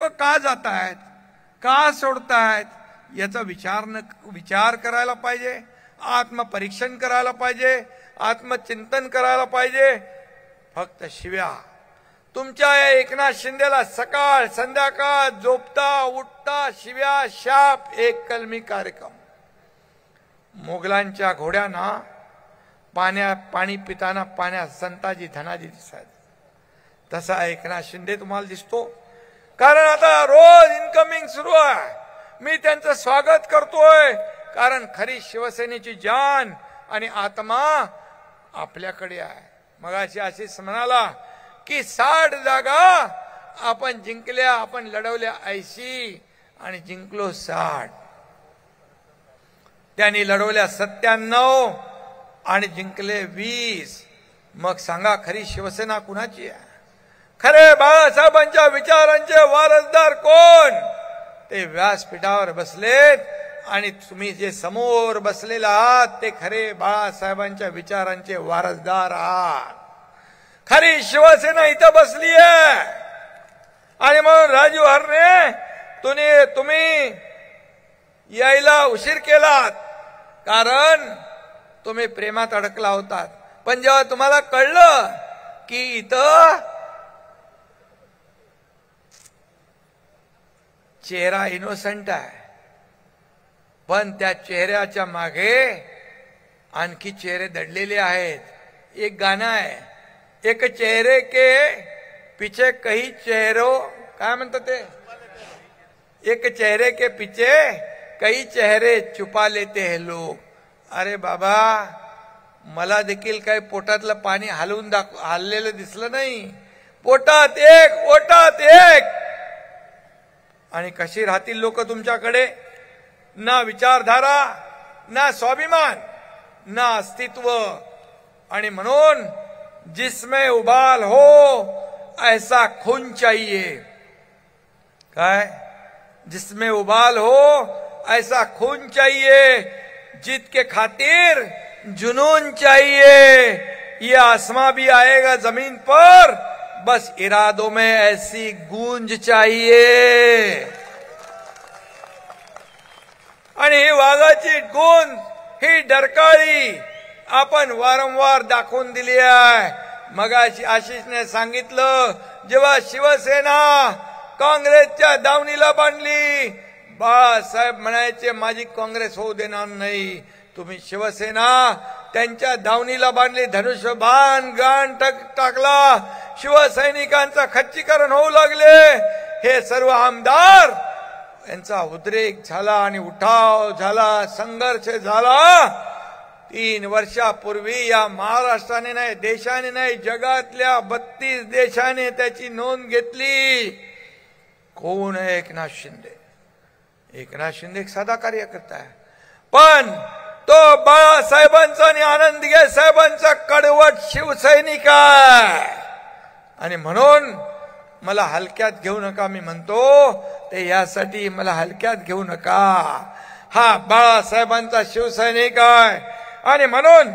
का जातायत, का सोडतायत याचा विचार करायला पाहिजे, आत्मपरीक्षण करायला पाहिजे, आत्मचिंतन करायला पाहिजे. फक्त शिव्या तुमच्या या एकनाथ शिंदेला सकाळ संध्याकाळ झोपता उठता शिव्या शाप एक कलमी कार्यक्रम. मोगलांच्या घोड्यांना पाणी पिताना पाण्यात संताजी धनाजी दिसायचे, तसा एकनाथ शिंदे तुम्हाला दिसतो. कारण आता रोज इनकमिंग सुरू आहे. मी त्यांचं स्वागत करतोय, कारण खरी शिवसेनेची जान आणि आत्मा आपल्याकडे आहे. मगाशी आशिष म्हणाला की 60 जागा आपण जिंकल्या, आपण लढवल्या 80 आणि जिंकलो 60. त्यांनी लढवल्या 97 आणि जिंकले 20. मग सांगा खरी शिवसेना कुणाची आहे? खरे बाळासाहेबांच्या विचारांचे वारसदार कोण? ते व्यासपीठावर बसलेत आणि तुम्ही जे समोर बसलेले आहात ते खरे बाळासाहेबांच्या विचारांचे वारसदार आहात. खरी शिवसेना इथं बसली आहे. आणि म्हणून राजू हरणे तुम्ही यायला उशीर केलात, कारण तुम्ही प्रेमात अडकला होतात. पण जेव्हा तुम्हाला कळलं की इथं चेहरा इनोसंट आहे, पण त्या चेहऱ्याच्या मागे आणखी चेहरे दडलेले आहेत. एक गाणं आहे, एक चेहरे के पीछे कई चेहरों, काय म्हणतात ते, एक चेहरे के पीछे कई चेहरे छुपा लेते हैं लोग. अरे बाबा, मला देखील काही पोटातलं पाणी हललेलं दिसलं नाही. पोटात एक ओटात एक. आणि कशी राहतील लोक तुमच्याकडे? ना विचारधारा, ना स्वाभिमान, ना अस्तित्व. आणि म्हणून जिसमें उबाल हो ऐसा खून चाहिए. काय? जिसमें उबाल हो ऐसा खून चाहिए, जीत के खातिर जुनून चाहिए. ये आसमां भी आएगा जमीन पर, बस इरादों में ऐसी गूंज चाहिए. आणि ही वाघाची गूंज, ही डरकाळी आपण वारंवार दाखवून दिली आहे. मगाशी आशिषने सांगितलं, जेव्हा शिवसेना काँग्रेसच्या दावणीला बांधली, बाळासाहेब म्हणायचे माझी काँग्रेस होऊ देणार नाही. तुम्ही शिवसेना त्यांच्या दावणीला बांधली, धनुष्यबाण गाण टाकला, शिवसैनिकांचा खच्चीकरण होऊ लागले. हे सर्व आमदार यांचा उद्रेक झाला आणि उठाव झाला, संघर्ष झाला. 3 वर्षापूर्वी या महाराष्ट्राने नाही, देशाने नाही, जगातल्या 32 देशाने त्याची नोंद घेतली. कोण आहे एकनाथ शिंदे? एकनाथ शिंदे एक साधा कार्यकर्ता आहे, पण तो बाळासाहेबांचा आणि आनंदगे साहेबांचा कडवट शिवसैनिक आहे. आणि म्हणून मला हलक्यात घेऊ नका. मी म्हणतो ते यासाठी मला हलक्यात घेऊ नका. हा बाळासाहेबांचा शिवसैनिक आहे. आणि म्हणून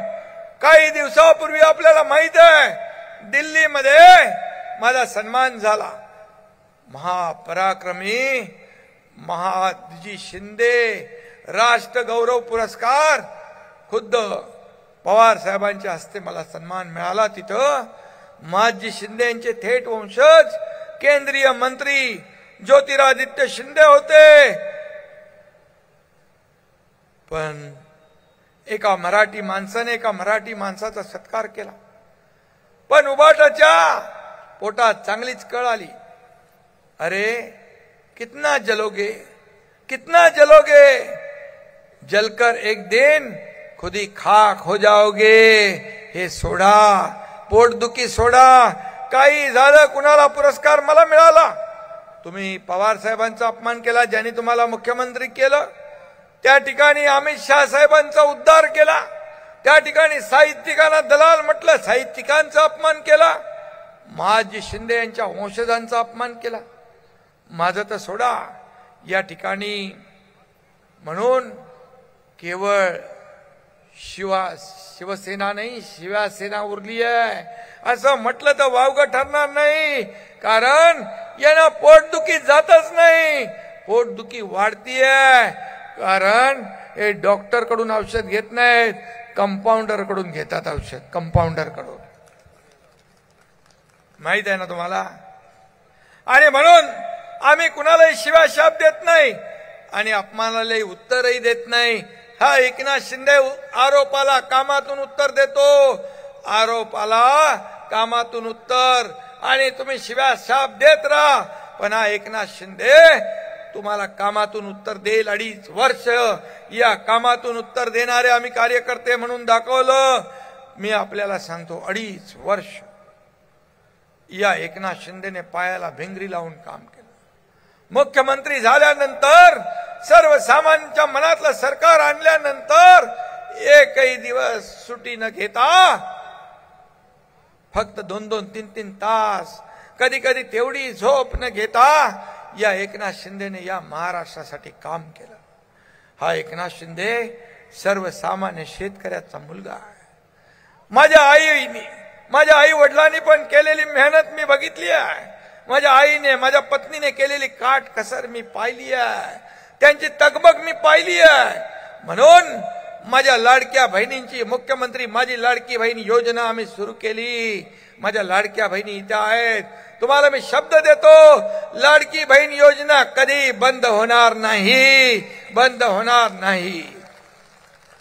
काही दिवसापूर्वी आपल्याला माहित आहे, दिल्लीमध्ये माझा सन्मान झाला. महापराक्रमी महादजी शिंदे राष्ट्र गौरव पुरस्कार खुद्द पवार साहेबांच्या हस्ते मला सन्मान मिळाला. तिथं महादजी शिंदे यांचे थेट वंशज केंद्रीय मंत्री ज्योतिरादित्य शिंदे होते. पण एका मराठी माणसाने एका मराठी माणसाचा सत्कार केला. पण उबाटाच्या पोटात चांगलीच कळ आली. अरे कितना जलोगे, कितना जलोगे, जलकर एक दिन खुद ही खाक हो जाओगे. हे सोडा, पोटदुखी सोडा. काही झालं, कुणाला पुरस्कार मला मिळाला. तुम्ही पवार साहेबांचा अपमान केला, ज्यांनी तुम्हाला मुख्यमंत्री केलं. त्या ठिकाणी अमित शाह साहेबांचा उद्धार केला. त्या ठिकाणी साहित्यिकांना दलाल म्हटलं, साहित्यिकांचा अपमान केला. महादजी शिंदे यांच्या वंशजांचा अपमान केला. माझं तर सोडा. या ठिकाणी म्हणून केवळ शिवसेना नाही, शिवसेना उरली आहे असं म्हटलं तर वावगं ठरणार नाही. कारण यांना पोटदुखी जातच नाही, पोटदुखी वाढतीये. कारण हे डॉक्टर कडून औषध घेत नाहीत, कंपाऊंडर कडून घेतात औषध. कंपाऊंडर कडून माहित आहे ना तुम्हाला. आणि म्हणून आम्ही कुणालाही शिव्या शाप देत नाही आणि अपमानालाही उत्तरही देत नाही. हा एकनाथ शिंदे आरोपाला कामातून उत्तर देतो, आरोपाला कामातून उत्तर. आणि तुम्ही शिव्या शाप देत राहा, पण हा एकनाथ शिंदे तुम्हाला कामातून उत्तर देईल. 2.5 वर्ष या कामातून उत्तर देणारे आम्ही कार्यकर्ते म्हणून दाखवलं. मी आपल्याला सांगतो, 2.5 वर्ष या एकनाथ शिंदेने पायाला भिंगरी लावून काम केलं. मुख्यमंत्री झाल्यानंतर, सर्वसामान्यांच्या मनातलं सरकार आणल्यानंतर एकही दिवस सुट्टी न घेता फक्त 2-2, 3-3 तास, कधी कधी तेवढी झोप न घेता या एकनाथ शिंदेने या महाराष्ट्रासाठी काम केलं. हा एकनाथ शिंदे सर्वसामान्य शेतकऱ्याचा मुलगा आहे. माझ्या आई वडिलांनी पण केलेली मेहनत मी बघितली आहे. माझ्या आईने, माझ्या पत्नीने केलेली काट कसर मी पाहिली आहे, त्यांची तगबग मी पाहिली आहे. म्हणून माझ्या लाडक्या बहिणींची, मुख्यमंत्री माझी लाडकी बहीण योजना आम्ही सुरू केली. माझ्या लाडक्या बहिणी इथे आहेत. तुम्हाला मी शब्द देतो, लाडकी बहीण योजना कधी बंद होणार नाही, बंद होणार नाही.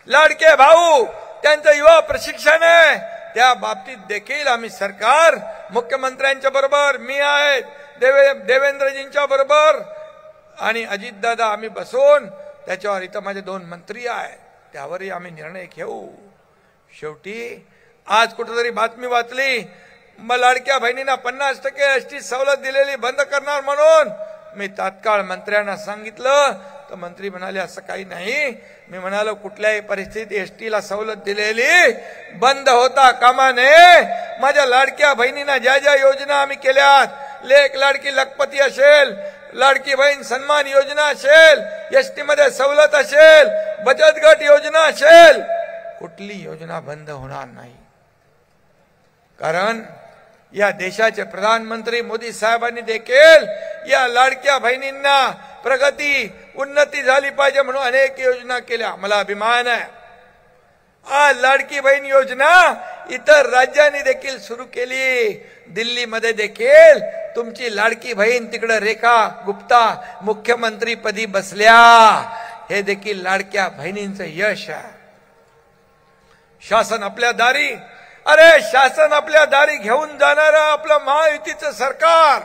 लाडके भाऊ, त्यांचं युवा प्रशिक्षण आहे, त्या बाबतीत देखील आम्ही सरकार मुख्यमंत्र्यांच्या बरोबर, मी आहेत, देवेंद्रजींच्या बरोबर आणि अजितदादा आम्ही बसून त्याच्यावर, इथं माझे 2 मंत्री आहेत, त्यावरही आम्ही निर्णय घेऊ. शेवटी आज कुठेतरी बातमी वाचली, मग लाडक्या बहिणींना 50% एसटी सवलत दिलेली बंद करणार म्हणून. मी तात्काळ मंत्र्यांना सांगितलं, तर मंत्री म्हणाले असं काही नाही. मी म्हणालो कुठल्याही परिस्थितीत एसटीला सवलत दिलेली बंद होता कामा नये. माझ्या लाडक्या बहिणींना ज्या ज्या योजना आम्ही केल्यात, लेक लाडकी लखपती असेल, लाडकी बहीण सन्मान योजना असेल, एसटी मध्ये सवलत असेल, बचत गट योजना असेल, कुठली योजना बंद होणार नाही. कारण या देशाचे प्रधानमंत्री मोदी साहेबांनी देखील या लाडक्या बहिणींना प्रगती, उन्नती झाली पाहिजे म्हणून अनेक योजना केल्या. मला अभिमान आहे. आज लाडकी बहीण योजना इतर राज्यांनी देखील सुरू केली. दिल्लीमध्ये देखील तुमची लाडकी बहीण तिकडे रेखा गुप्ता मुख्यमंत्री पदी बसल्या. हे देखील लाडक्या बहिणींचं यश आहे. शासन आपल्या दारी, शासन आपल्या दारी घेऊन जाणारं आपलं महायुतीचं सरकार.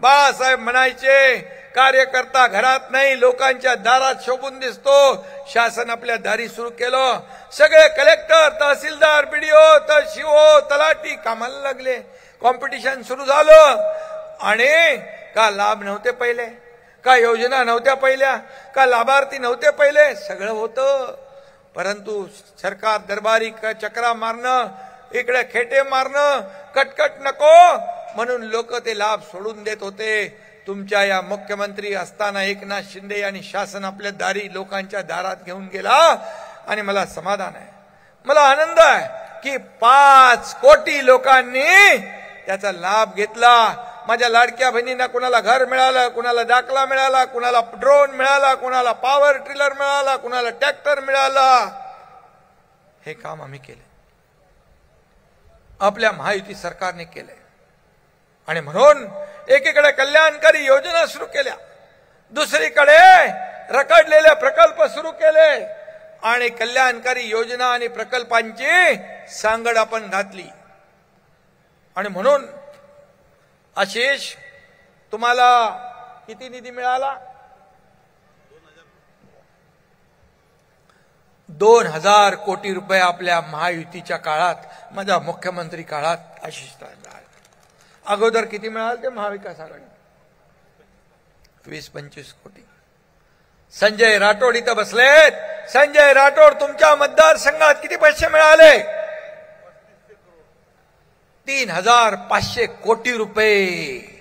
बाळासाहेब म्हणायचे, कार्यकर्ता घरात नाही लोकांच्या दारात शोभून दिसतो. शासन आपल्या दारी सुरू केलं. सगळे कलेक्टर, तहसीलदार, बीडीओ, शिओ, तलाठी कामाला लागले. कॉम्पिटिशन सुरू झालं. आणि का लाभ नव्हते पहिले, का योजना नव्हत्या पहिल्या, का लाभार्थी नव्हते पहिले, सगळं होतं. परंतु सरकार दरबारी चक्रा मारणं, इकडे खेटे मारणं, कटकट नको म्हणून लोक ते लाभ सोडून देत होते. तुमच्या या मुख्यमंत्री असताना एकनाथ शिंदे यांनी शासन आपल्या दारी लोकांच्या दारात घेऊन गेला. आणि मला समाधान आहे, मला आनंद आहे की 5 कोटी लोकांनी त्याचा लाभ घेतला. माझ्या लाडक्या बहिणींना कुणाला घर मिळालं, कुणाला दाखला मिळाला, कुणाला ड्रोन मिळाला, कुणाला पॉवर टिलर मिळाला, कुणाला ट्रॅक्टर मिळाला. हे काम आम्ही केले, आपल्या महायुती सरकारने केले. आणि म्हणून एकीकडे कल्याणकारी योजना सुरू केल्या, दुसरीकडे रखडलेले प्रकल्प सुरू केले. आणि कल्याणकारी योजना आणि प्रकल्पांची सांगड आपण घातली. आणि म्हणून आशिष, तुम्हाला किती निधी मिळाला? 2000 कोटी रुपये आपल्या महायुतीच्या काळात, माझ्या मुख्यमंत्री काळात आशिष मिळाले. अगोदर किती मिळाले ते महाविकास आघाडी? 20-25 कोटी. संजय राठोड इथं बसलेत. संजय राठोड, तुमच्या मतदारसंघात किती पैसे मिळाले? 3500 कोटी रुपये.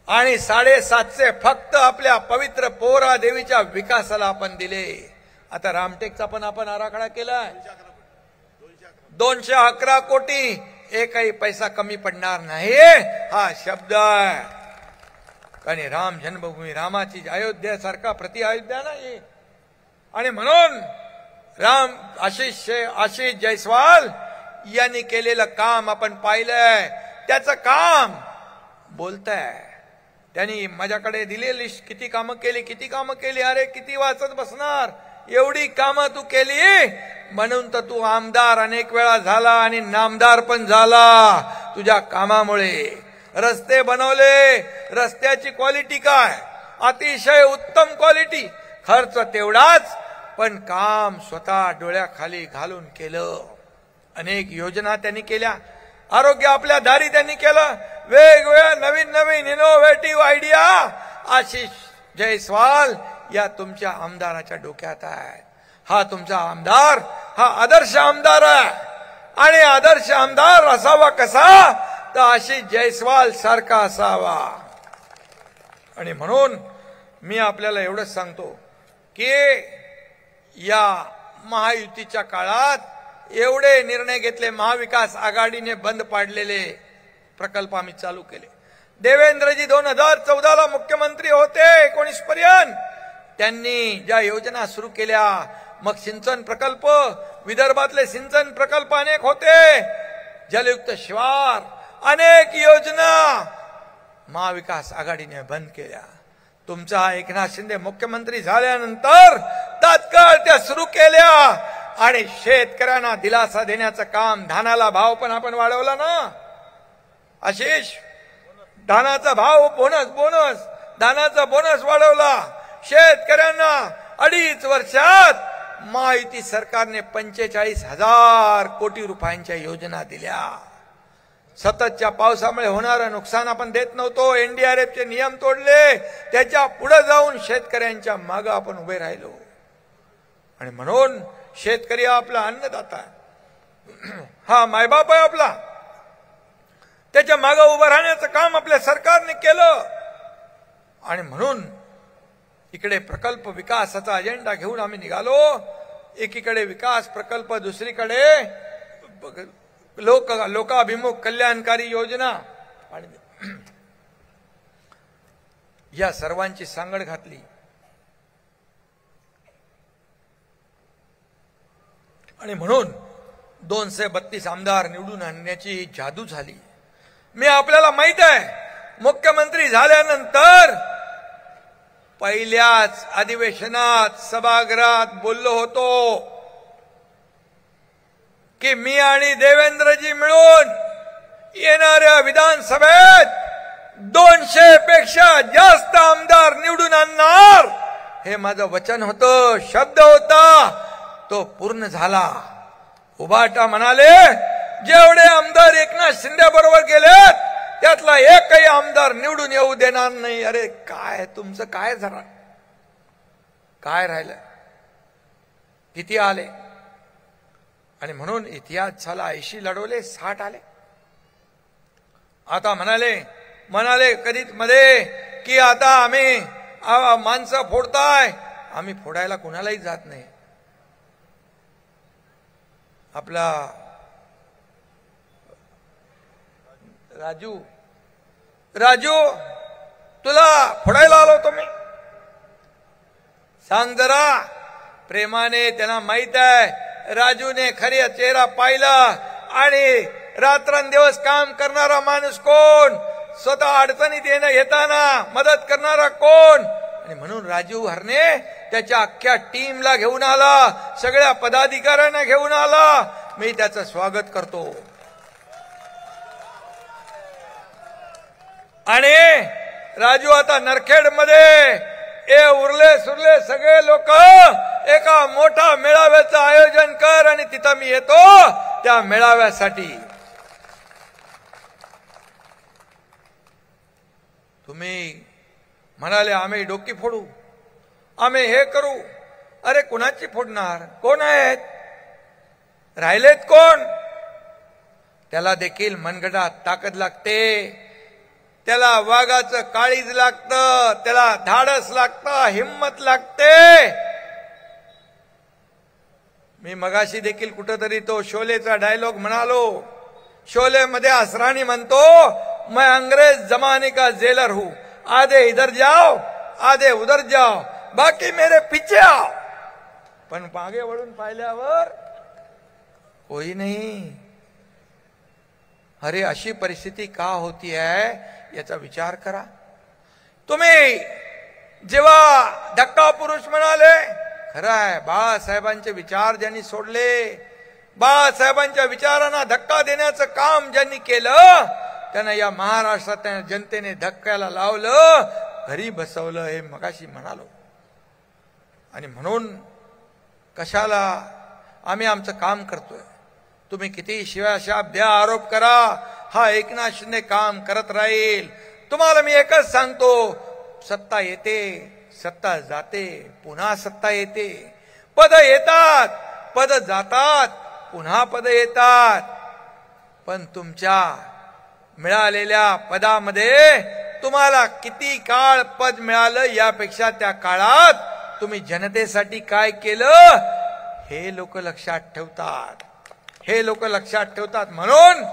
आणि 750 फक्त आपल्या पवित्र पोहरा देवीच्या विकासाला आपण दिले. आता रामटेकचा पण आपण आराखडा केलाय. 211 कोटी. एकही पैसा कमी पडणार नाही हा शब्द आहे. कारण राम जन्मभूमी रामाची अयोध्येसारखा प्रति अयोध्या नाही. आणि म्हणून आशिष जयस्वाल यांनी केलेलं काम आपण पाहिलंय. त्याचं काम बोलतंय. त्यांनी माझ्याकडे दिली लिस्ट, किती कामं केली. अरे किती वाचत बसणार, एवढी कामं तू केली म्हणून तर तू आमदार अनेक वेळा झाला आणि नामदार पण झाला तुझ्या कामामुळे. रस्ते बनवले, रस्त्याची क्वालिटी काय, अतिशय उत्तम क्वालिटी. खर्च तेवढाच, पण काम स्वतः डोळ्याखाली घालून केलं. अनेक योजना त्यांनी केल्या. आरोग्य आपल्या दारी त्यांनी केलं. वेगवेगळ्या नवीन इनोव्हेटिव्ह आयडिया आशिष जयस्वाल या तुमच्या आमदाराच्या डोक्यात आहे. हा तुमचा आमदार हा आदर्श आमदार आहे. आणि आदर्श आमदार असावा कसा, तर आशिष जयस्वाल सारखा असावा. आणि म्हणून मी आपल्याला एवढंच सांगतो की या महायुतीच्या काळात एवढे निर्णय घेतले. महाविकास आघाडीने बंद पाडलेले प्रकल्प आम्ही चालू केले. देवेंद्रजी 2014ला मुख्यमंत्री होते 19 पर्यंत. त्यांनी ज्या योजना सुरू केल्या, मग सिंचन प्रकल्प, विदर्भातले सिंचन प्रकल्प अनेक होते, जलयुक्त शिवार, अनेक योजना महाविकास आघाडीने बंद केल्या. तुमचा एकनाथ शिंदे मुख्यमंत्री झाल्यानंतर तात्काळ त्या सुरू केल्या. आणि शेतकऱ्यांना दिलासा देण्याचं काम, धानाला भाव पण आपण वाढवला ना आशिष, धानाचा भाव बोनस धानाचा बोनस वाढवला. शेतकऱ्यांना 2.5 वर्षात महायुती सरकारने 45,000 कोटी रुपयांच्या योजना दिल्या. सततच्या पावसामुळे होणारं नुकसान आपण देत नव्हतो. एनडीआरएफचे नियम तोडले. त्याच्या पुढे जाऊन शेतकऱ्यांच्या मागे आपण उभे राहिलो. आणि म्हणून शेतकरी आपला अन्नदाता, हा मायबाप आहे आपला. त्याच्या मागे उभं राहण्याचं काम आपल्या सरकारने केलं. आणि म्हणून इकडे प्रकल्प विकासाचा अजेंडा घेऊन आम्ही निघालो. एकीकडे विकास प्रकल्प, दुसरीकडे लोकाभिमुख कल्याणकारी योजना. आणि या सर्वांची सांगड घातली. आणि म्हणून 232 आमदार निवडून आणण्याची जादू झाली. मी आपल्याला माहित आहे, मुख्यमंत्री झाल्यानंतर पहिल्याच अधिवेशनात सभागृहात बोललो होतो की मी आणि देवेंद्रजी मिळून येणाऱ्या विधानसभेत 200 पेक्षा जास्त आमदार निवडून आणणार. हे माझं वचन होतं, शब्द होता, तो पूर्ण झाला. उभाटा म्हणाले जेवढे आमदार एकनाथ शिंदे बरोबर गेलेत त्यातला एकही आमदार निवडून येऊ देणार नाही. अरे काय तुमचं काय जरा काय राहिलं, किती आले. आणि म्हणून इतिहास झाला. 80 लढवले, 60 आले. आता म्हणाले कधीच मध्ये की आता आम्ही माणसं फोडताय. आम्ही फोडायला कुणालाही जात नाही. आपला राजू तुला फोडायला आलो होतो मी, सांग जरा. प्रेमाने त्यांना माहित आहे राजूने खरी चेहरा पाहिला. आणि रात्रंदिवस काम करणारा माणूस कोण, स्वतः अडचणीत येताना मदत करणारा कोण. आणि म्हणून राजू हरणे त्याच्या अख्ख्या टीमला घेऊन आला, सगळ्या पदाधिकाऱ्यांना घेऊन आला. मी त्याचं स्वागत करतो. आणि राजू आता नरखेड मध्ये उरले सुरले सगळे लोक एका मोठा मेळाव्याचं आयोजन कर आणि तिथं मी येतो त्या मेळाव्यासाठी. तुम्ही म्हणाले आम्ही डोकी फोडू, आम्ही हे करू. अरे कोणाची फोडणार, कोण आहेत, राहिलेत कोण. त्याला देखील मनगटात ताकद लागते, त्याला वाघाचं काळीज लागतं, त्याला धाडस लागतं, हिम्मत लागते. मी मगाशी देखील कुठेतरी तो शोलेचा डायलॉग म्हणालो. शोले मध्ये असरानी म्हणतो, मैं अंग्रेज जमाने का जेलर हूं, आधे इधर जाओ आधे उधर जाओ, बाकी मेरे पीछे आओ. पण मागे वळून पाहिल्यावर कोई नाही. अरे अशी परिस्थिती का होती आहे याचा विचार करा. तुम्ही जेव्हा धक्का पुरुष म्हणाले, खरं आहे, बाळासाहेबांचे विचार ज्यांनी सोडले, बाळासाहेबांच्या विचारांना धक्का देण्याचं काम ज्यांनी केलं, त्यांना या महाराष्ट्रात जनतेने धक्क्याला लावलं, घरी बसवलं, हे मगाशी म्हणालो. आणि म्हणून कशाला आम्ही आमचं काम करतोय. तुम्ही किती शिवाशाप द्या, आरोप करा, हा एकनाथ शिंदे काम करत राहील. तुम्हाला मी एकच सांगतो, सत्ता येते, सत्ता जाते, पुन्हा सत्ता येते. पद येतात, पद जातात, पुन्हा पद येतात. पण तुमच्या मिळालेल्या पदामध्ये तुम्हाला किती काळ पद मिळालं, यापेक्षा त्या काळात तुम्ही जनतेसाठी काय केलं हे लोक लक्षात ठेवतात. हे लोक लक्षात ठेवतात. म्हणून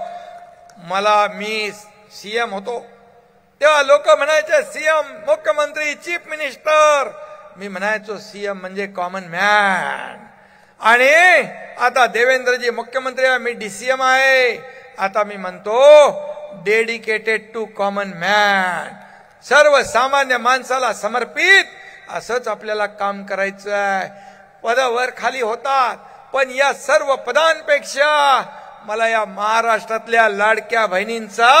मी सीएम होतो तेव्हा लोक म्हणायचे सीएम, मुख्यमंत्री, चीफ मिनिस्टर. मी म्हणायचो सीएम म्हणजे कॉमन मॅन. आणि आता देवेंद्रजी मुख्यमंत्री आहे, मी डीसीएम आहे. आता मी म्हणतो डेडिकेटेड टू कॉमन मॅन, सर्वसामान्य माणसाला समर्पित. असंच आपल्याला काम करायचं आहे. पदावर खाली होतात, पण या सर्व पदांपेक्षा मला या महाराष्ट्रातल्या लाडक्या बहिणींचा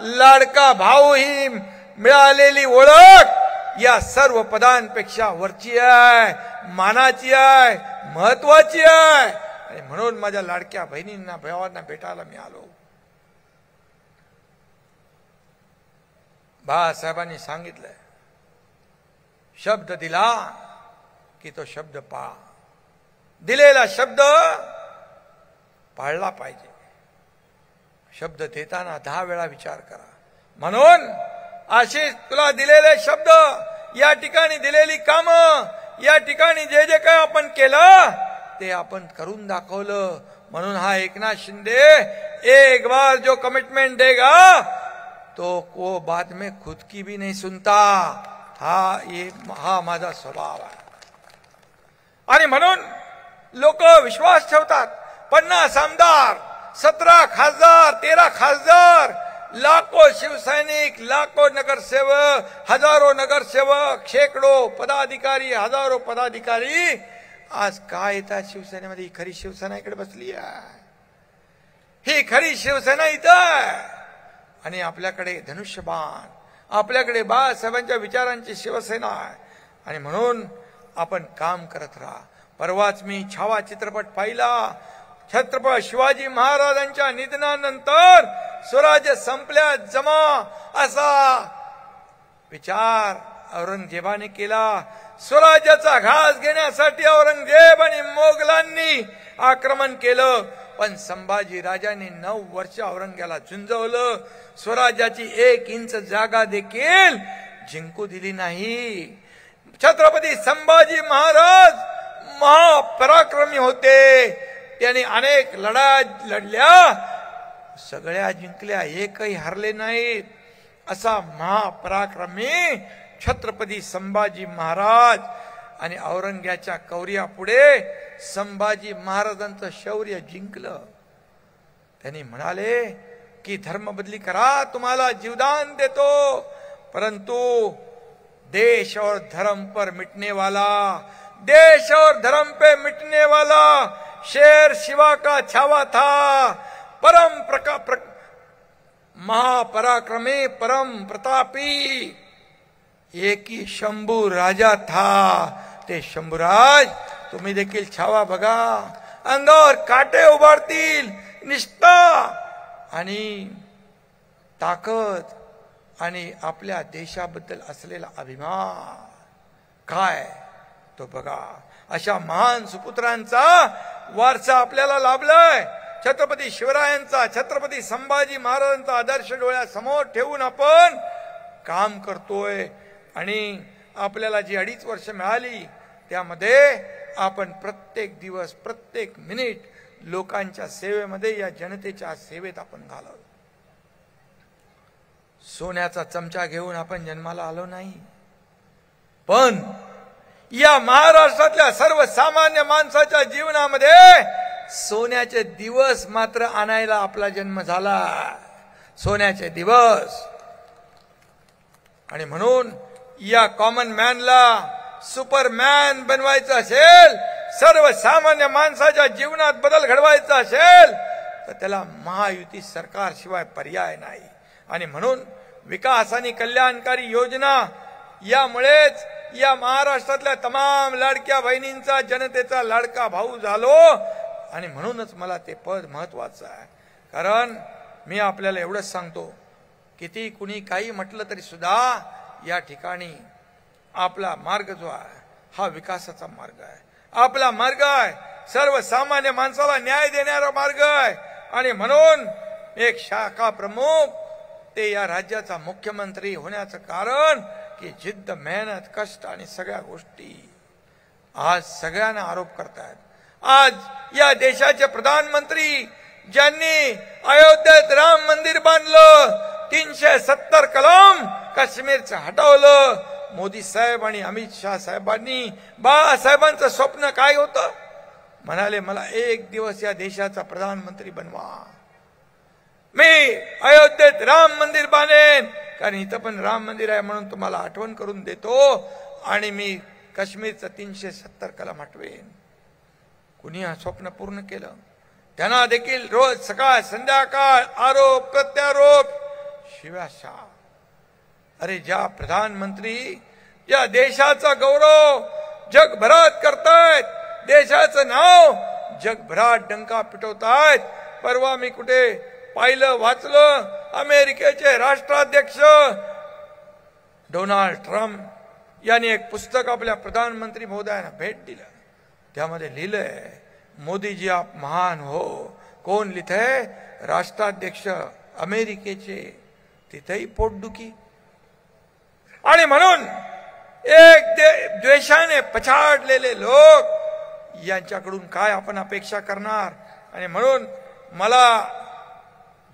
लाडका भाऊ ही मिळालेली ओळख या सर्व पदांपेक्षा वरची आहे, मानाची आहे, महत्वाची आहे. आणि म्हणून माझ्या लाडक्या बहिणींना भावांना भेटायला मी आलो. बाळासाहेबांनी सांगितलंय, शब्द दिला की तो शब्द पाळ. दिलेला शब्द पाळला पाहिजे. शब्द देताना 10 वेळा विचार करा. म्हणून आशिष, तुला दिलेले शब्द, या ठिकाणी दिलेली कामं, या ठिकाणी जे जे काय आपण केलं ते आपण करून दाखवलं. म्हणून हा एकनाथ शिंदे एक बार जो कमिटमेंट देगा तो को बाद में खुद की भी नहीं सुनता. हा माझा स्वभाव आहे. आणि म्हणून लोक विश्वास ठेवतात. 50 आमदार, 17 खासदार, 13 खासदार, लाखो शिवसैनिक, लाखो नगरसेवक, हजारो नगरसेवक, शेकडो पदाधिकारी, हजारो पदाधिकारी आज काय येतात शिवसेनेमध्ये. ही खरी शिवसेना इकडे बसली आहे. ही खरी शिवसेना इथं आहे. आणि आपल्याकडे धनुष्यबाण, आपल्याकडे बाळासाहेबांच्या विचारांची शिवसेना आहे. आणि म्हणून आपण काम करत राहा. परवाच मी छावा चित्रपट पाहिला. छत्रपती शिवाजी महाराजांच्या निधनानंतर स्वराज्य संपल्या जमा असा विचार औरंगजेबाने केला. स्वराज्याचा घास घेण्यासाठी औरंगजेब आणि मोगलांनी आक्रमण केलं. पण संभाजी राजांनी 9 वर्ष औरंग्याला झुंजवलं. स्वराज्याची 1 इंच जागा देखील जिंकू दिली नाही. छत्रपती संभाजी महाराज महापराक्रमी होते. त्यांनी अनेक लढाया लढल्या, सगळ्या जिंकल्या, एकही हरले नाहीत. असा महापराक्रमी छत्रपती संभाजी महाराज. आणि औरंग्याच्या कौर्यापुढे संभाजी महाराजांचं शौर्य जिंकलं. त्यांनी म्हणाले की धर्म बदली करा, तुम्हाला जीवदान देतो, परंतु देश और धर्म पर मिटने वाला, देश और धर्म पे मिटने वाला शेर शिवा का छावा था. महापराक्रमी, परम प्रतापी एक ही शंभू राजा था. ते शंभूराज तुम्ही देखील छावा बघा. अंगावर काटे उभारतील. निष्ठा आणि ताकद आणि आपल्या देशाबद्दल असलेला अभिमान काय तो बघा. अशा महान सुपुत्रांचा वारसा आपल्याला लाभलाय. छत्रपती शिवरायांचा, छत्रपती संभाजी महाराजांचा आदर्श डोळ्यासमोर ठेवून आपण काम करतोय. आणि आपल्याला जी 2.5 वर्ष मिळाली त्यामध्ये आपण प्रत्येक दिवस, प्रत्येक मिनिट लोकांच्या सेवेमध्ये, या जनतेच्या सेवेत आपण घालावं. सोन्याचा चमचा घेऊन आपण जन्माला आलो नाही, पण या महाराष्ट्रातल्या सर्वसामान्य माणसाच्या जीवनामध्ये सोन्याचे दिवस मात्र आणायला आपला जन्म झाला. सोन्याचे दिवस. आणि म्हणून या कॉमन मॅनला सुपरमॅन बनवायचं असेल, सर्वसामान्य माणसाच्या जीवनात बदल घडवायचा असेल, तर त्याला महायुती सरकारशिवाय पर्याय नाही. आणि म्हणून विकास आणि कल्याणकारी योजना, यामुळेच या महाराष्ट्रातल्या तमाम लाडक्या बहिणींचा, जनतेचा लाडका भाऊ झालो. आणि म्हणूनच मला ते पद महत्वाचं आहे. कारण मी आपल्याला एवढंच सांगतो, किती कुणी काही म्हटलं तरी सुद्धा या ठिकाणी आपला मार्ग जो आहे हा विकासाचा मार्ग आहे. आपला मार्ग आहे सर्वसामान्य माणसाला न्याय देणारा मार्ग आहे. आणि म्हणून एक शाखा प्रमुख ते या राज्याचा मुख्यमंत्री होण्याचं कारण की जिद्द, मेहनत, कष्ट आणि सगळ्या गोष्टी. आज सगळ्यांना आरोप करतायत. आज या देशाचे प्रधानमंत्री ज्यांनी अयोध्येत राम मंदिर बांधलं, 370 कलम काश्मीरचं हटवलं, मोदी साहेब आणि अमित शाह साहेबांनी, बाळासाहेबांचं स्वप्न काय होतं? म्हणाले मला एक दिवस या देशाचा प्रधानमंत्री बनवा, मी अयोध्येत राम मंदिर बांधेन, कारण इथं पण राम मंदिर आहे म्हणून तुम्हाला आठवण करून देतो, आणि मी काश्मीरचं 370 कलम हटवेन. कुणी हा स्वप्न पूर्ण केलं? त्यांना देखील रोज सकाळ संध्याकाळ आरोप प्रत्यारोप, शिव्याशा. अरे ज्या प्रधानमंत्री या देशाचा गौरव जगभरात करतायत, देशाचं नाव जगभरात डंका पिटवतायत. परवा मी कुठे पाहिलं, वाचलं, अमेरिकेचे राष्ट्राध्यक्ष डोनाल्ड ट्रम्प यांनी एक पुस्तक आपल्या प्रधानमंत्री महोदयांना भेट दिलं. त्यामध्ये लिहिलंय, मोदीजी आप महान हो. कोण लिहितंय? राष्ट्राध्यक्ष अमेरिकेचे. तिथेही पोटदुखी. आणि म्हणून एक द्वेषाने पछाडलेले लोक यांच्याकडून काय आपण अपेक्षा करणार? आणि म्हणून मला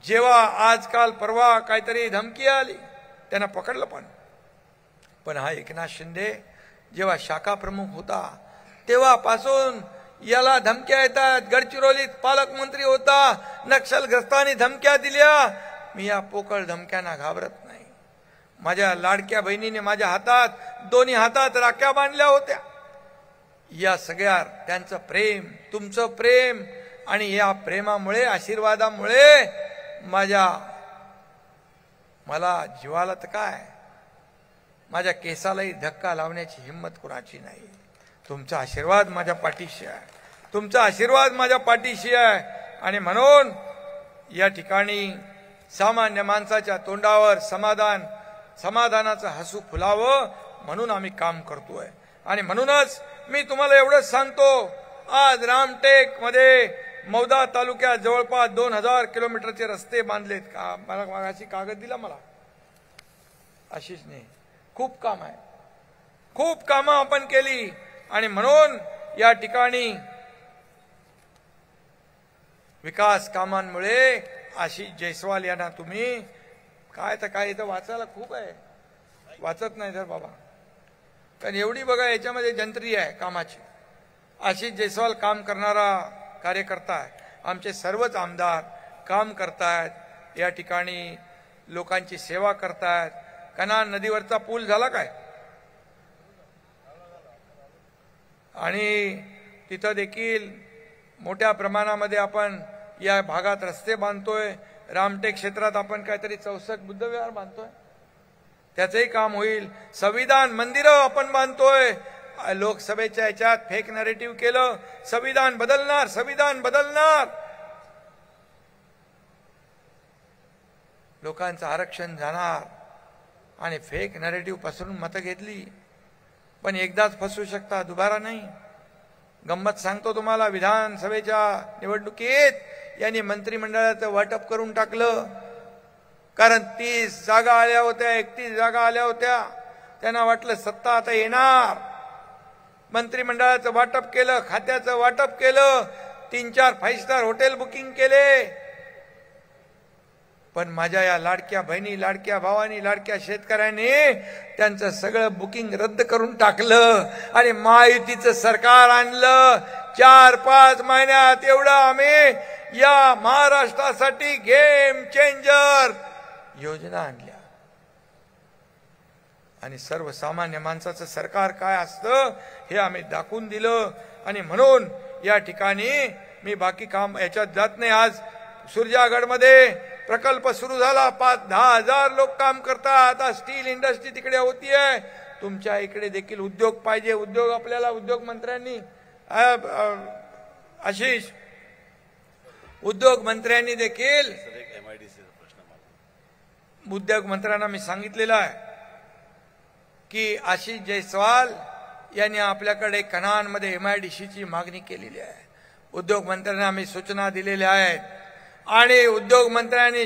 जेव्हा आजकाल परवा काहीतरी धमकी आली, त्यांना पकडलं, पण हा एकनाथ शिंदे जेव्हा शाखा प्रमुख होता तेव्हापासून याला धमक्या येतात. गडचिरोलीत पालकमंत्री होता, नक्षलग्रस्तांनी धमक्या दिल्या. मी या पोकळ धमक्यांना घाबरत नाही. माझ्या लाडक्या बहिणीने माझ्या हातात, दोन्ही हातात राख्या बांधल्या होत्या. या सगळ्या त्यांचं प्रेम, तुमचं प्रेम, आणि या प्रेमामुळे, आशीर्वादामुळे मला जीवाला तर काय, माझ्या केसालाही धक्का लावण्याची हिंमत कुणाची नाही. तुमचा आशीर्वाद माझ्या पाठीशी आहे, तुमचा आशीर्वाद माझ्या पाठीशी आहे. आणि म्हणून या ठिकाणी सामान्य माणसाच्या तोंडावर समाधानाचं हसू फुलावं म्हणून आम्ही काम करतोय. आणि म्हणूनच मी तुम्हाला एवढंच सांगतो, आज रामटेक मध्ये मौदा तालुक्यात जवळपास 2000 किलोमीटरचे रस्ते बांधलेत. का मला मागाशी कागद दिला मला आशिषने. खूप काम आहे, खूप कामं आपण केली. आणि म्हणून या ठिकाणी विकास कामांमुळे आशिष जयस्वाल यांना तुम्ही काय तर काय, इथं वाचायला खूप आहे, वाचत नाही तर बाबा, कारण एवढी बघा याच्यामध्ये जंत्री आहे कामाची. आशिष जयस्वाल काम करणारा कार्यकर्ता आहे. आमचे सर्वच आमदार काम करतायत, या ठिकाणी लोकांची सेवा करतायत. कन्हान नदीवरचा पूल झाला काय? आणि तिथं देखील मोठ्या प्रमाणामध्ये आपण या भागात रस्ते बांधतोय. रामटेक क्षेत्रात आपण काहीतरी 64 बुद्धविहार बांधतोय, त्याचंही काम होईल. संविधान मंदिरं आपण बांधतोय. लोकसभेच्या याच्यात फेक नरेटिव्ह केलं, संविधान बदलणार, संविधान बदलणार, लोकांचं आरक्षण जाणार, आणि फेक नरेटिव्ह पसरून मतं घेतली. पण एकदाच फसू शकता, दुबारा नाही. गंमत सांगतो तुम्हाला, विधानसभेच्या निवडणुकीत यांनी मंत्रिमंडळाचं वाटप करून टाकलं. कारण 30 जागा आल्या होत्या, 31 जागा आल्या होत्या. त्यांना वाटलं सत्ता आता येणार. मंत्रिमंडळाचं वाटप केलं, खात्याचं वाटप केलं. 3-4 5 स्टार हॉटेल बुकिंग केले, पण माझ्या या लाडक्या बहिणी, लाडक्या भावानी, लाडक्या शेतकऱ्यांनी त्यांचं सगळं बुकिंग रद्द करून टाकलं आणि महायुतीचं सरकार आणलं. 4-5 महिन्यात एवढं आम्ही या महाराष्ट्रासाठी गेम चेंजर योजना आणल्या आणि सर्वसामान्य माणसाचं सरकार काय असतं हे आम्ही दाखवून दिलं. आणि म्हणून या ठिकाणी मी बाकी काम याच्यात जात नाही. आज सुरजागडमध्ये प्रकल्प सुरू झाला, 5-10 हजार लोक काम करतात. आता स्टील इंडस्ट्री तिकडे होतीये, तुमच्या इकडे देखील उद्योग पाहिजे. उद्योग आपल्याला उद्योग मंत्र्यांनी आशिष उद्योग मंत्र्यांनी देखील उद्योग मंत्र्यांना मी सांगितलेलं आहे की आशिष जयस्वाल यांनी आपल्याकडे कनानमध्ये MIDCची मागणी केलेली आहे. उद्योग मंत्र्यांना आम्ही सूचना दिलेल्या आहेत आणि उद्योग मंत्र्यांनी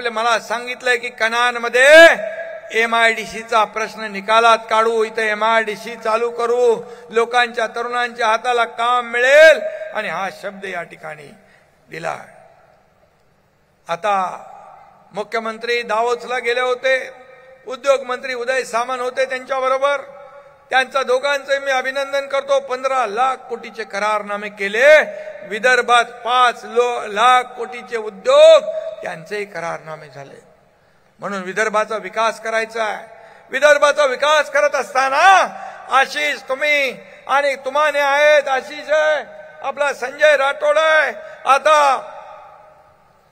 मला सांगितलंय की कनानमध्ये MIDCचा प्रश्न निकालात काढू, इथं MIDC चालू करू, लोकांच्या तरुणांच्या हाताला काम मिळेल. आणि हा शब्द या ठिकाणी दिला. आता मुख्यमंत्री दावोसला गेले होते, उद्योग मंत्री उदय सामंत होते त्यांच्याबरोबर. त्यांचा दोघांचे मी अभिनंदन करतो. 15 लाख कोटीचे करारनामे केले. विदर्भात 5 लाख कोटीचे उद्योग त्यांचे करारनामे झाले. म्हणून विदर्भाचा विकास करायचा आहे. विदर्भाचा विकास करत असताना आशिष तुम्ही आणि तुम्हाने आहेत, आशिष आहे, आपला संजय राठोड आहे, आता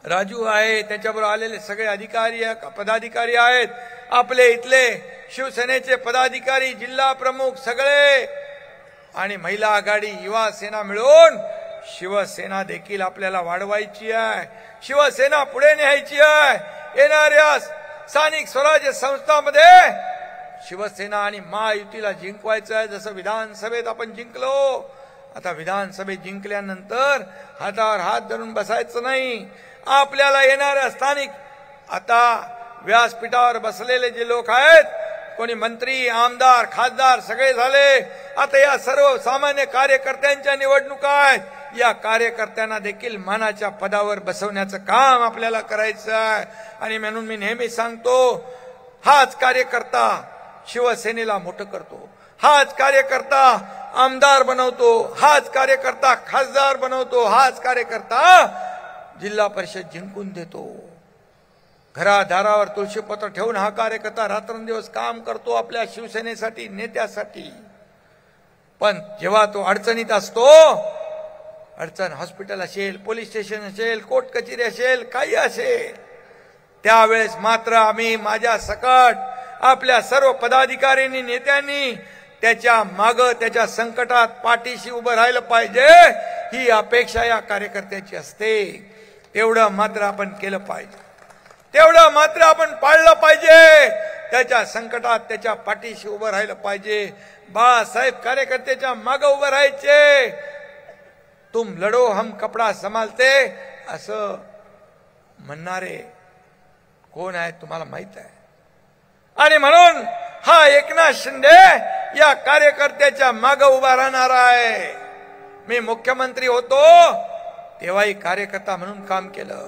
राजू आहे, त्याच्याबरोबर आलेले सगळे अधिकारी पदाधिकारी आहेत, आपले इथले शिवसेनेचे पदाधिकारी, जिल्हा प्रमुख सगळे आणि महिला आघाडी, युवा सेना मिळून शिवसेना देखील आपल्याला वाढवायची आहे. शिवसेना पुढे न्यायची आहे. येणाऱ्या स्थानिक स्वराज्य संस्थांमध्ये शिवसेना आणि महायुतीला जिंकवायचं आहे. जसं विधानसभेत आपण जिंकलो, आता विधानसभेत जिंकल्यानंतर हातावर हात धरून बसायचं नाही. आपल्याला येणाऱ्या स्थानिक आता व्यासपीठावर बसलेले जे लोक आहेत, कोणी मंत्री, आमदार, खासदार सगळे झाले. आता या सर्व सामान्य कार्यकर्त्यांच्या निवडणुका आहेत. या कार्यकर्त्यांना देखील मानाच्या पदावर बसवण्याचं काम आपल्याला करायचं आहे. आणि म्हणून मी नेहमी सांगतो, हाच कार्यकर्ता शिवसेनेला मोठं करतो, हाच कार्यकर्ता आमदार बनवतो, हाच कार्यकर्ता खासदार बनवतो, हाच कार्यकर्ता जिल्हा परिषद जिंकून देतो. घरादारावर तुळशीपत्र ठेवून हा कार्यकर्ता रात्रंदिवस काम करतो आपल्या शिवसेनेसाठी, नेत्यासाठी. पण जेव्हा तो अडचणीत असतो, अडचण हॉस्पिटल असेल, पोलीस स्टेशन असेल, कोर्ट कचेरी असेल, काही असेल, त्यावेळेस मात्र आम्ही माझ्या सकट आपल्या सर्व पदाधिकाऱ्यांनी, नेत्यांनी त्याच्या मागं, त्याच्या संकटात पाठीशी उभं राहिलं पाहिजे. ही अपेक्षा या कार्यकर्त्याची असते. तेवढं मात्र आपण केलं पाहिजे, तेवढं मात्र आपण पाळलं पाहिजे. त्याच्या संकटात त्याच्या पाठीशी उभं राहिलं पाहिजे. बाळासाहेब कार्यकर्त्याच्या मागं उभं राहायचे. तुम लढो हम कपडा संभालते असं म्हणणारे कोण आहे तुम्हाला माहित आहे. आणि म्हणून हा एकनाथ शिंदे या कार्यकर्त्याच्या मागे उभा राहणार आहे. मी मुख्यमंत्री होतो तेव्हाही कार्यकर्ता म्हणून काम केलं.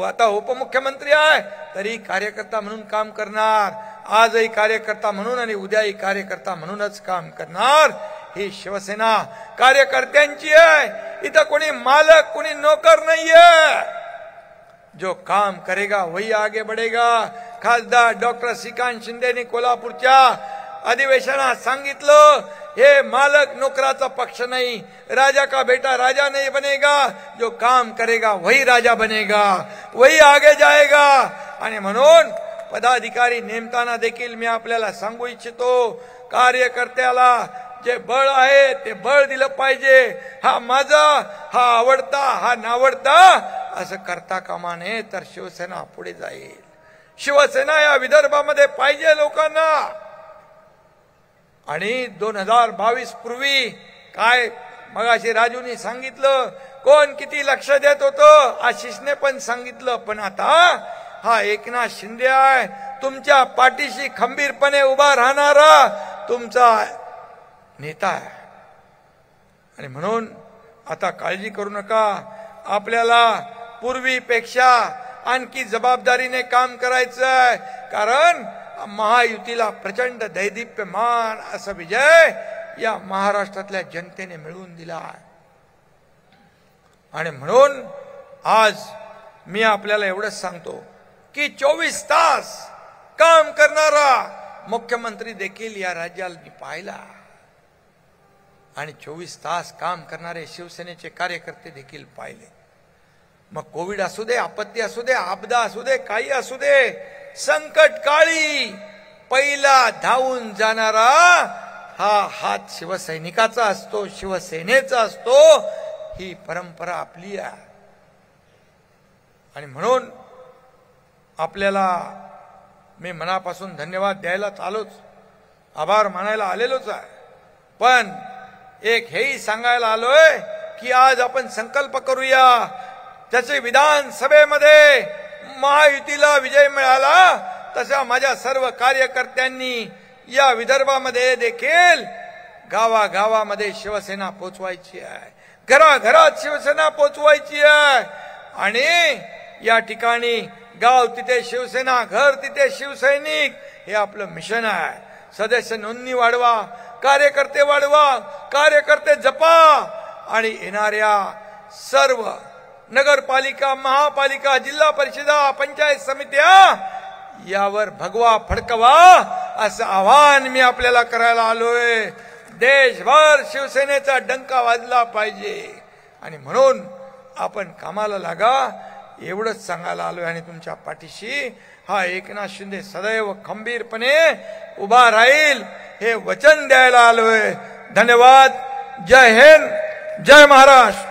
आता उपमुख्यमंत्री आहे तरी कार्यकर्ता म्हणून काम करणार. आजही कार्यकर्ता म्हणून आणि उद्याही कार्यकर्ता म्हणूनच काम करणार. ही शिवसेना कार्यकर्त्यांची आहे. इथं कोणी मालक, कोणी नोकर नाहीये. जो काम करेगा वही आगे बढ़ेगा. खासदार डॉक्टर श्रीकांत शिंदेनी कोल्हापूरच्या अधिवेशनात सांगितलं, हे मालक नोकराचा पक्ष नहीं, राजा का बेटा राजा नहीं बनेगा, जो काम करेगा वही राजा बनेगा, वही आगे जाएगा. आणि म्हणून पदाधिकारी नेमताना देखील मी आपल्याला सांगू इच्छितो, कार्यकर्त्याला जे बळ आहे ते बळ दिलं पाहिजे. हा माझा, हा आवडता, हा नावडता असं करता कामा नये, तर शिवसेना पुढे जाईल. शिवसेना या विदर्भामध्ये पाहिजे लोकांना. आणि 2022 पूर्वी काय मगाशी राजूनी सांगितलं, कोण किती लक्ष देत होतं, आशिषने पण सांगितलं. पण आता हा एकनाथ शिंदे आहे, तुमच्या पाठीशी खंबीरपणे उभा राहणारा तुमचा नेता आहे. आणि म्हणून आता काळजी करू नका, आपल्याला पूर्वीपेक्षा आणखी जबाबदारीने काम करायचं आहे, कारण महायुतीला प्रचंड दैदिप्यमान असा विजय या महाराष्ट्रातल्या जनतेने मिळवून दिला आहे. आणि म्हणून आज मी आपल्याला एवढंच सांगतो की 24 तास काम करणारा मुख्यमंत्री देखील या राज्याला मी पाहिला, आणि 24 तास काम करणारे शिवसेनेचे कार्यकर्ते देखील पाहिले. मग कोविड असू दे, आपत्ती असू दे, आपदा असू दे, काही असू दे, संकट काळी पहिला धावून जाणारा हा हात शिवसैनिकाचा असतो, शिवसेनेचा असतो. ही परंपरा आपली आहे. आणि म्हणून आपल्याला मी मनापासून धन्यवाद द्यायलाच आलोच, आभार मानायला आलेलोच आहे. पण एक हेही सांगायला आलोय की आज आपण संकल्प करूया, त्याचे विधानसभेमध्ये महायुतीला विजय मिळाला तशा माझ्या सर्व कार्यकर्त्यांनी या विदर्भामध्ये देखील गावागावामध्ये शिवसेना पोचवायची आहे, घराघरात शिवसेना पोचवायची आहे. आणि या ठिकाणी गाव तिथे शिवसेना, घर तिथे शिवसैनिक, हे आपलं मिशन आहे. सदस्य नोंदणी वाढवा, कार्यकर्ते वाढवा, कार्यकर्ते जपा, आणि येणाऱ्या सर्व नगरपालिका, महापालिका, जिल्हा परिषदा, पंचायत समित्या यावर भगवा फडकवा असं आवाहन मी आपल्याला करायला आलोय. देशभर शिवसेनेचा डंका वाजला पाहिजे, आणि म्हणून आपण कामाला लागा एवढंच सांगायला आलोय. आणि तुमच्या पाठीशी हा एकनाथ शिंदे सदैव खंबीरपणे उभा राहील हे वचन द्यायला आलोय. धन्यवाद. जय हिंद, जय महाराष्ट्र.